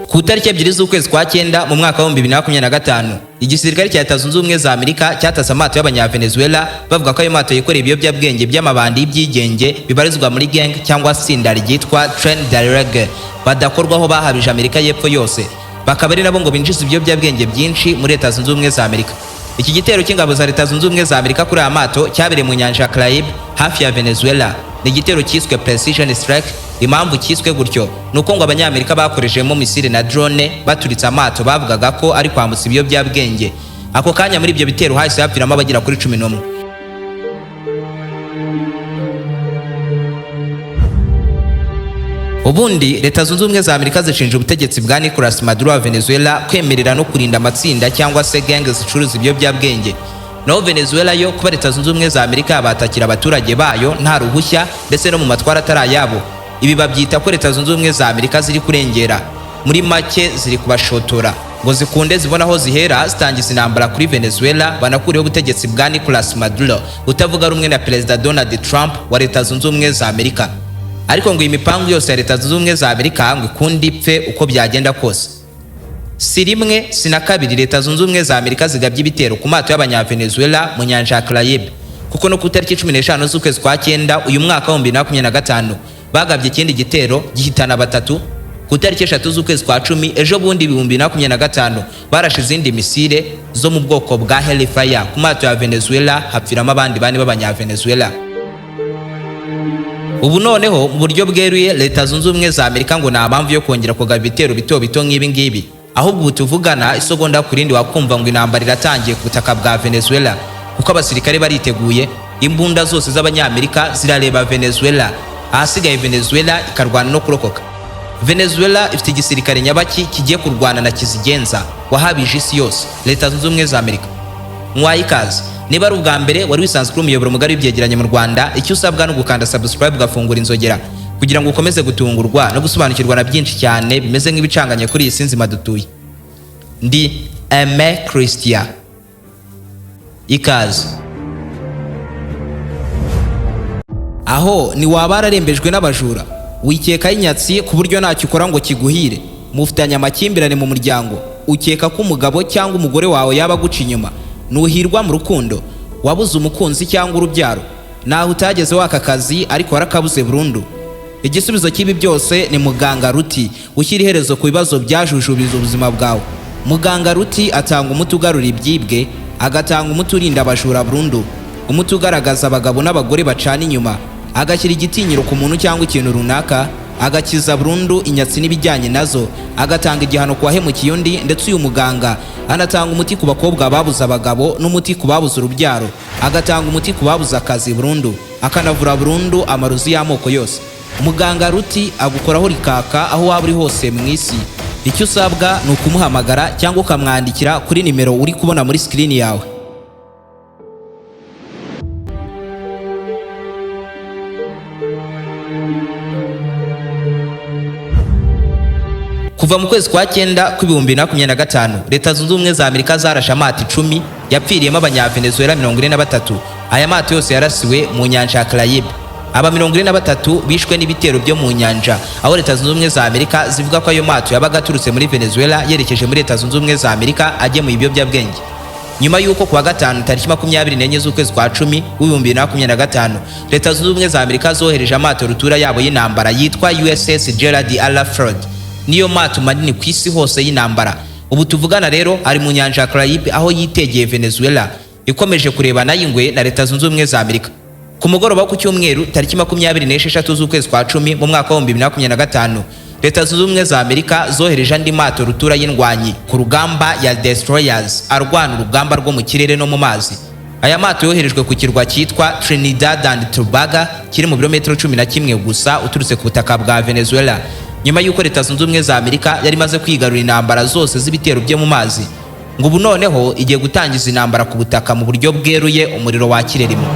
Ku tariki 2 z'ukwezi kwa 9 mu mwaka wa 2025 igisirikare cya Leta Zunze Ubumwe za Amerika cyatase amato y'Abanyavenezuela bavuga ko ayo mato yikoreye ibiyobyabwenge by'amabandi y'ibyigenge bibarizwa muri gang cyangwa sinda ryitwa Tren de Reg badakorwaho bahabije Amerika y'Epfo yose, bakaba ari nabo ngo binjiza ibiyobyabwenge byinshi muri Leta Zunze Ubumwe za Amerika. Iki gitero cy'ingabo za Leta Zunze Ubumwe za Amerika kuri aya mato cyabereye mu nyanja ya Caraïbe hafi ya Venezuela. Ni igitero cyiswe Precision Strike. Impamvu cyiswe gutyo nuko ngo Abanyamerika bakorejemo misile na drone baturitse amato bavugaga ko ari kwambutsa ibiyobyabwenge. Ako kanya muri ibyo bitero hahise hapfiramo abagera kuri 11. Ubundi Leta Zunze Ubumwe za Amerika zishinja ubutegetsi bwa Nicolas Maduro wa Venezuela kwemerera no kurinda amatsinda cyangwa se gangs zicuruza ibiyobyabwenge. No Venezuela yo kuba Leta Zunze Ubumwe za Amerika batakira abaturage bayo nta ruhushya ndetse no mu matwara atarayabo. Ibi babyita ko Leta Zunze Ubumwe za Amerika ziri kurengera, muri make ziri kubashotora ngo zikunde zibona aho zihera zitangiza intambara kuri Venezuela banakuriyeho ubutegetsi bwa Nicolas Maduro utavuga rumwe na Perezida Donald Trump wa Leta Zunze Ubumwe za Amerika. Ariko ngo imipangu yose ya Leta Zunze Ubumwe za Amerika ngo ikundi ipfe uko byagenda kose. Si rimwe si na kabiri Leta Zunze Ubumwe za Amerika zigabye ibitero ku mato y'Abanyavenezuela mu nyanja ya Caraïbe, kuko no ku tariki 15 z'ukwezi kwa 9 uyu mwaka wa 2025 bagabye ikindi gitero gihitana batatu. Ku tariki 3 z'ukwezi kwa 10 ejo bundi 2025 barashe izindi misile zo mu bwoko bwa Hellfire ku mato ya Venezuela hapfiramo abandi bane b'Abanyavenezuela. Ubu noneho mu buryo bweruye Leta Zunze Ubumwe za Amerika ngo nta mpamvu yo kongera kugaba ibitero bito bito nk'ibi ngibi, ahubwo tuvugana isogonda kurindi wakumva ngo intambara iratangiye ku butaka bwa Venezuela, kuko abasirikare bariteguye. Imbunda zose z'Abanyamerika zirareba Venezuela, ahasigaye Venezuela ikarwana no kurokoka. Venezuela ifite igisirikare nyabaki kigiye kurwana na kizigenza wahabije isi yose, Leta Zunze Ubumwe za Amerika. Mwayikaze, niba ari ubwa mbere wari wisanzwe kuri umuyoboro mugari w'ibyegeranyo mu Rwanda, icyo usabwa no gukanda subscribe ugafungura inzogera kugira ngo ukomeze gutungurwa no gusobanukirwa na byinshi cyane bimeze nk'ibicanganye kuri iyi sinzima dutuye. Ndi Aime Christian. Ikaze. Aho ni wabararembejwe n'abajura, wikeka inyatsi ku buryo ntacyo ukora ngo kiguhire, mufitanye amakimbirane mu muryango, ukeka ko umugabo cyangwa umugore wawe yaba guca inyuma, nuhirwa mu rukundo, wabuze umukunzi cyangwa urubyaro, naho utageze waka kazi ariko warakabuze burundu. Igisubizo cy'ibi byose ni Muganga Ruti, ushyira iherezo ku bibazo byajujubiza ubuzima bwawe. Muganga Ruti atanga umuti ugarura ibyibwe, agatanga umuti urinda abajura burundu, umuti ugaragaza abagabo n'abagore bacana inyuma, agashyira igitinyiro ku muntu cyangwa ikintu runaka, agakiza burundu inyatsi n'ibijyanye nazo, agatanga igihano ku wahemukiye undi. Ndetse uyu muganga anatanga umuti ku bakobwa babuze abagabo n'umuti ku babuze urubyaro, agatanga umuti ku babuze akazi burundu, akanavura burundu amarozi y'amoko yose. Muganga Ruti agukoraho rikaka aho waba uri hose mu isi. Icyo usabwa ni ukumuhamagara cyangwa ukamwandikira kuri nimero uri kubona muri screen yawe. Kuva mu kwezi kwa 9 ku 2025 Leta Zunze Ubumwe za Amerika zarashe amato 10 yapfiriyemo Abanyavenezuela 43. Aya mato yose yarasiwe mu nyanja ya Caraïbe. Aba 43 bishwe n'ibitero byo mu nyanja, aho Leta Zunze Ubumwe za Amerika zivuga ko ayo mato yabaga aturutse muri Venezuela yerekeje muri Leta Zunze Ubumwe za Amerika agemuye ibiyobyabwenge. Nyuma y'uko kuwa gatanu tariki 24 z'ukwezi kwa 10 2025 Leta Zunze Ubumwe za Amerika zohereje amato rutura yabo y'intambara yitwa USS Gerald R. Ford, niyo mato manini ku isi hose y'intambara. Ubu tuvugana rero ari mu nyanja ya Caraïbe aho yitegeye Venezuela, ikomeje kurebana y'ingwe na Leta Zunze Ubumwe za Amerika. Ku mugoroba ku cyumweru tariki 26 z'ukwezi kwa 10 mu mwaka wa 2025 Leta Zunze Ubumwe za Amerika zohereje andi mato rutura y'indwanyi ku rugamba ya destroyers arwana urugamba rwo mu kirere no mu mazi. Aya mato yoherejwe ku kirwa cyitwa Trinidad and Tobago kiri mu birometero 11 gusa uturutse ku butaka bwa Venezuela, nyuma y'uko Leta Zunze Ubumwe za Amerika yari maze kwigarura intambara zose z'ibitero byo mu mazi. Ngo ubu noneho igiye gutangiza intambara ku butaka mu buryo bweruye, umuriro wakire rimwe.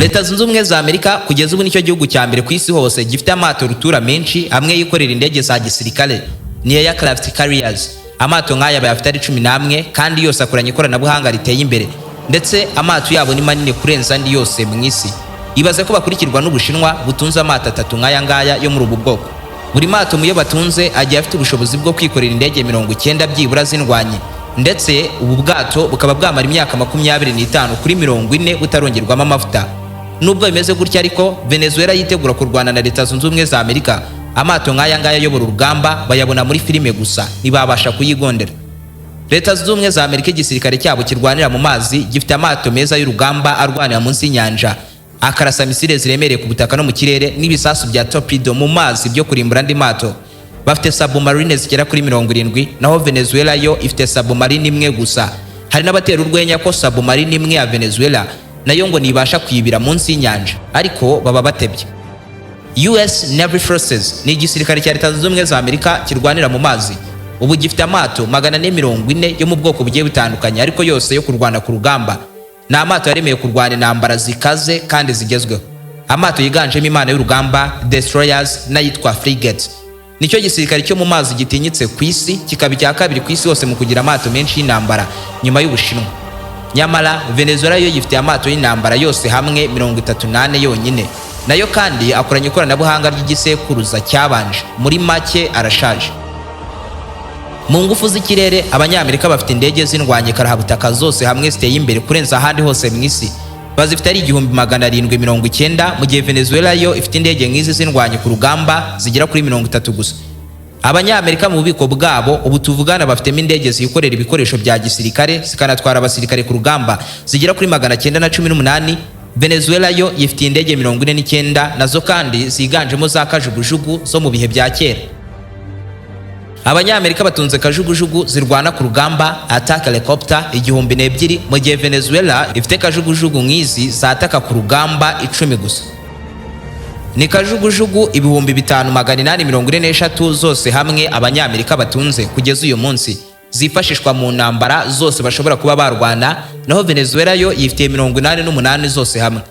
Leta Zunze Ubumwe za Amerika kugeza ubu nicyo gihugu cya mbere ku isi hose gifite amato rutura menshi amwe yikorera indege za gisirikare ni aircraft carriers. Amato nk'aya bayafite ari 11 kandi yose akoranye ikoranabuhanga riteye imbere, ndetse amato yabo ni manini kurenza andi yose mu isi. Ibaze ko bakurikirwa n'Ubushinwa butunze amato 3 nk'aya ngaya yo muri ubu bwoko. Buri mato muyo batunze agiye afite ubushobozi bwo kwikorera indege 90 byibura zindwanye, ndetse ubu bwato bukaba bwamara imyaka 25 kuri 40 butarongerwamo amavuta. Nubwo bimeze gutya ariko Venezuela yitegura kurwana na Leta Zunze Ubumwe za Amerika, amato nk'aya ngaya ayobora urugamba bayabona muri filime gusa ntibabasha kuyigondera. Leta Zunze Ubumwe za Amerika igisirikare cyabo kirwanira mu mazi gifite amato meza y'urugamba arwanira munsi y'inyanja, akarasa misile ziremereye ku butaka no mu kirere n'ibisasu bya torpedo mu mazi byo kurimbura andi mato. Bafite submarine zigera kuri 70, naho Venezuela yo ifite submarine imwe gusa. Hari n'abatera urwenya ko submarine imwe ya Venezuela nayo ngo nibasha kwibira munsi y'inyanja, ariko baba batebye. US Navy Forces ni igisirikare cya Leta Zunze Ubumwe za Amerika kirwanira mu mazi. Ubu gifite amato 440 yo mu bwoko bugiye butandukanye, ariko yose yo kurwana ku rugamba. Ni amato yaremeye kurwana intambara zikaze kandi zigezweho. Amato yiganjemo imana y'urugamba, destroyers n'ayitwa frigates. Nicyo gisirikare cyo mu mazi gitinyitse ku isi, kikaba icya kabiri ku isi hose mu kugira amato menshi y'intambara nyuma y'Ubushinwa. Nyamara Venezuela yo yifite amato y'intambara yose hamwe 38 yonyine, nayo kandi akoranye ikoranabuhanga ry'igisekuruza cyabanje. Muri make arashaje. Mu ngufu z'ikirere Abanyamerika bafite indege zindwanye karahabutaka zose hamwe ziteye imbere kurenza ahandi hose mu isi. Bazifite ari 1790, mu gihe Venezuela yo ifite indege nk'izi zindwanye ku rugamba zigera kuri 30 gusa. Abanyamerika mu bubiko bwabo ubu tuvugana bafitemo indege zikorera ibikoresho bya gisirikare zikanatwara abasirikare ku rugamba zigera kuri 918. Venezuela yo ifite indege 49 nazo kandi ziganjemo za kajugujugu zo mu bihe bya kera. Abanyamerika batunze kajugujugu zirwana ku rugamba attack helicopter 1002, mu gihe Venezuela ifite kajugujugu nk'izi zataka ku rugamba 10 gusa. Ni kajugujugu 5843 zose hamwe Abanyamerika batunze kugeza uyu munsi, zifashishwa mu ntambara zose bashobora kuba barwana, naho Venezuela yo yifite 88 zose hamwe.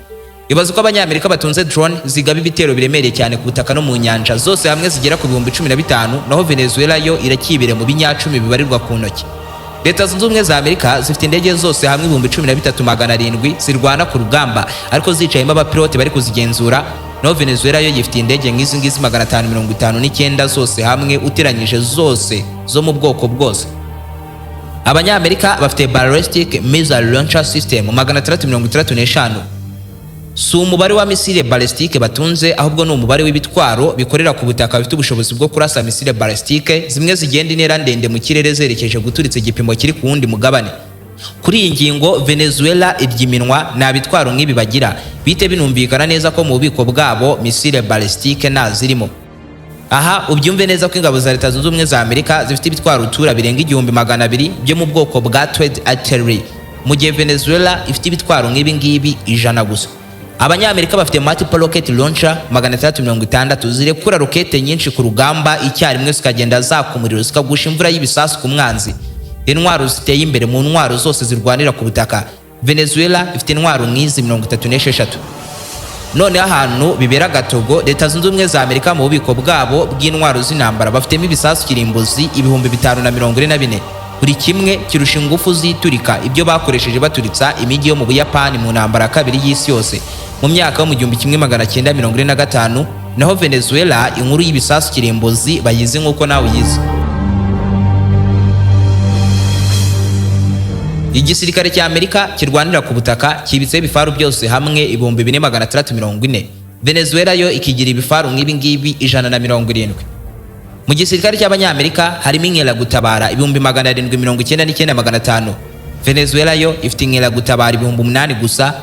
Ibaze ko Abanyamerika batunze drone zigaba ibitero biremereye cyane ku butaka no mu nyanja zose hamwe zigera ku 15,000, naho Venezuela yo irakibire mu binyacumi bibarirwa ku ntoki. Leta Zunze Ubumwe za Amerika zifite indege zose hamwe 13,700 zirwana ku rugamba ariko zicayemo abapilote bari kuzigenzura, naho Venezuela yo yifite indege nk'izi ngizi 559 zose hamwe uteranyije zose zo mu bwoko bwose. Abanyamerika bafite ballistic missile launcher system 635. Si umubare wa misile ballistique batunze, ahubwo ni umubare w'ibitwaro bikorera ku butaka bifite ubushobozi bwo kurasa misile ballistique zimwe zigenda intera ndende mu kirere zerekeje guturitsa igipimo kiri ku wundi mugabane. Kuri iyi ngingo Venezuela iryiminwa nta bitwaro nk'ibi bagira, bite binumvikana neza ko mu bubiko bwabo misile ballistique nazirimo. Aha ubyumve neza ko ingabo za Leta Zunze Ubumwe za Amerika zifite ibitwaro utura birenga 200,000 byo mu bwoko bwa trade artillery, mu gihe Venezuela ifite ibitwaro nk'ibi ngibi 100 gusa. Abanyamerika bafite multiple rocket launcher 660 zirekura rokete nyinshi ku rugamba icyarimwe zikagenda zaka umuriro zikagusha imvura y'ibisasu ku mwanzi. Intwaro ziteye imbere mu ntwaro zose zirwanira ku butaka. Venezuela ifite intwaro nk'izi 36. None ahantu bibera gatogo, Leta Zunze Ubumwe za Amerika mu bubiko bwabo bw'intwaro z'intambara bafitemo ibisasu kirimbuzi 544. Buri kimwe kirusha ingufu ziturika ibyo bakoresheje baturitsa imijyi yo mu Buyapani mu ntambara kabiri y'isi yose mu myaka yo mu 1945, naho Venezuela inkuru y'ibisasu kirimbuzi bayizi nk'uko nawe uyizi. Igisirikare cya Amerika kirwanira ku butaka kibitse ibifaru byose hamwe 4640. Venezuela yo ikigira ibifaru nk'ibi ngibi 170. Mu gisirikare cy'Abanyamerika harimo inkeragutabara 799,500. Venezuela yo ifite inkeragutabara 8,000 gusa,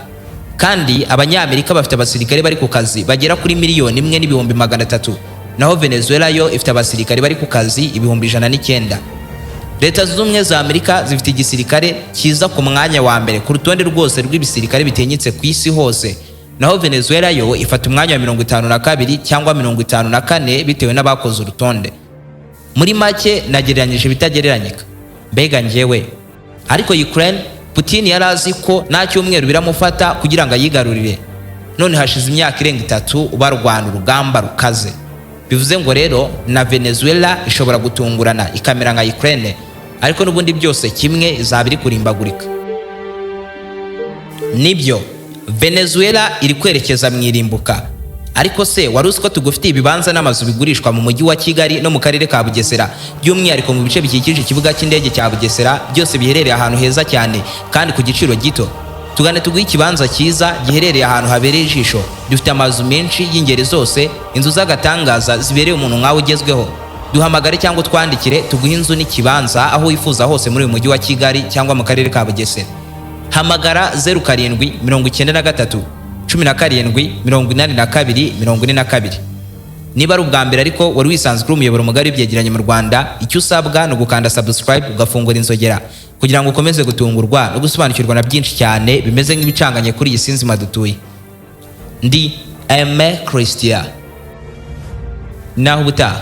kandi Abanyamerika bafite abasirikare bari ku kazi bagera kuri 1,300,000, naho Venezuela yo ifite abasirikare bari ku kazi 109,000. Leta Zunze Ubumwe za Amerika zifite igisirikare kiza ku mwanya wa mbere ku rutonde rwose rw'ibisirikare bitenyitse ku isi hose, naho Venezuela yo ifata umwanya wa 52 cyangwa 54 bitewe n'abakoze urutonde. Muri make nagereranyije bitagereranyika. Mbega njyewe. Ariko Ukraine, Putin yarazi ko nta cyumweru biramufata kugira ngo ayigarurire. none hashize imyaka irenga 3 barwana urugamba rukaze. Bivuze ngo rero na Venezuela ishobora gutungurana ikamera nka Ukraine, ariko n'ubundi byose kimwe izabiri kurimbagurika. Nibyo Venezuela iri kwerekeza mu irimbuka, ariko se wari uzi ko tugufitiye ibibanza n'amazu bigurishwa mu mujyi wa Kigali no mu karere ka Bugesera, by'umwihariko mu bice bikikije ikibuga cy'indege cya Bugesera, byose biherereye ahantu heza cyane kandi ku giciro gito. Tugane tuguhe ikibanza cyiza giherereye ahantu habereye ijisho. Dufite amazu menshi y'ingeri zose, inzu z'agatangaza zibereye umuntu nkawe ugezweho. Duhamagare cyangwa twandikire tuguhe inzu n'ikibanza aho wifuza hose muri uyu mujyi wa Kigali cyangwa mu karere ka Bugesera. Hamagara 0793 17 82 42. Niba ari ubwa mbere ariko wari wisanzwe kuri umuyoboro mugari w'ibyegeranyo mu Rwanda, icyo usabwa no gukanda subscribe ugafungura inzogera kugira ngo ukomeze gutungurwa no gusobanukirwa na byinshi cyane bimeze nk'ibicanganye kuri iyi sinzima dutuye. Ndi Aime Christian. Naho ubutaha.